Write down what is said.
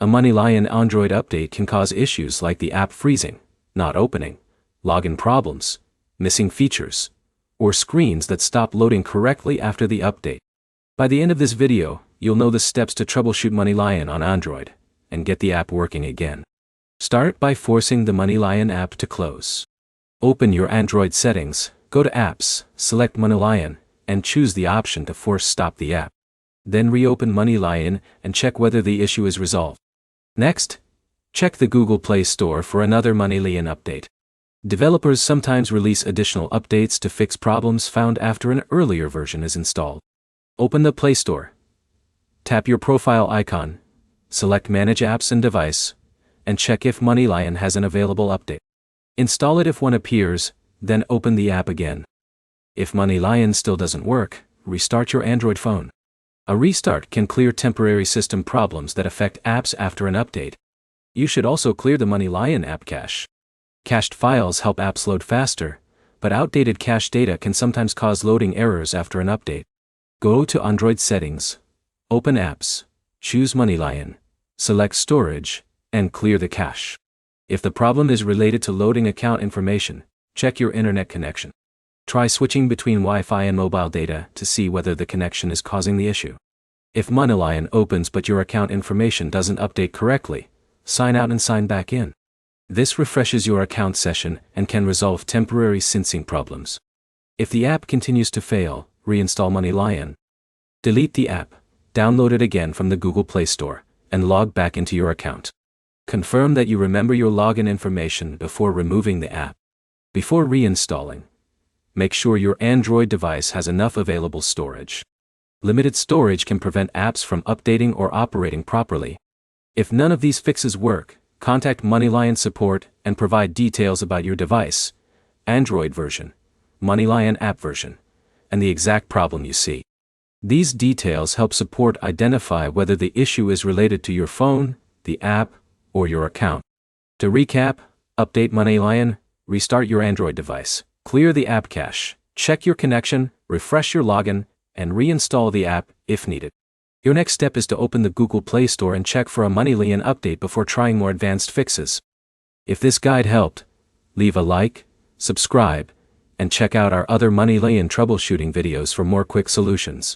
A MoneyLion Android update can cause issues like the app freezing, not opening, login problems, missing features, or screens that stop loading correctly after the update. By the end of this video, you'll know the steps to troubleshoot MoneyLion on Android and get the app working again. Start by forcing the MoneyLion app to close. Open your Android settings, go to Apps, select MoneyLion, and choose the option to force stop the app. Then reopen MoneyLion and check whether the issue is resolved. Next, check the Google Play Store for another MoneyLion update. Developers sometimes release additional updates to fix problems found after an earlier version is installed. Open the Play Store. Tap your profile icon, select Manage Apps and Device, and check if MoneyLion has an available update. Install it if one appears, then open the app again. If MoneyLion still doesn't work, restart your Android phone. A restart can clear temporary system problems that affect apps after an update. You should also clear the MoneyLion app cache. Cached files help apps load faster, but outdated cache data can sometimes cause loading errors after an update. Go to Android Settings, open Apps, choose MoneyLion, select Storage, and clear the cache. If the problem is related to loading account information, check your internet connection. Try switching between Wi-Fi and mobile data to see whether the connection is causing the issue. If MoneyLion opens but your account information doesn't update correctly, sign out and sign back in. This refreshes your account session and can resolve temporary syncing problems. If the app continues to fail, reinstall MoneyLion. Delete the app, download it again from the Google Play Store, and log back into your account. Confirm that you remember your login information before removing the app. Before reinstalling, make sure your Android device has enough available storage. Limited storage can prevent apps from updating or operating properly. If none of these fixes work, contact MoneyLion support and provide details about your device, Android version, MoneyLion app version, and the exact problem you see. These details help support identify whether the issue is related to your phone, the app, or your account. To recap, update MoneyLion, restart your Android device, clear the app cache, check your connection, refresh your login, and reinstall the app if needed. Your next step is to open the Google Play Store and check for a MoneyLion update before trying more advanced fixes. If this guide helped, leave a like, subscribe, and check out our other MoneyLion troubleshooting videos for more quick solutions.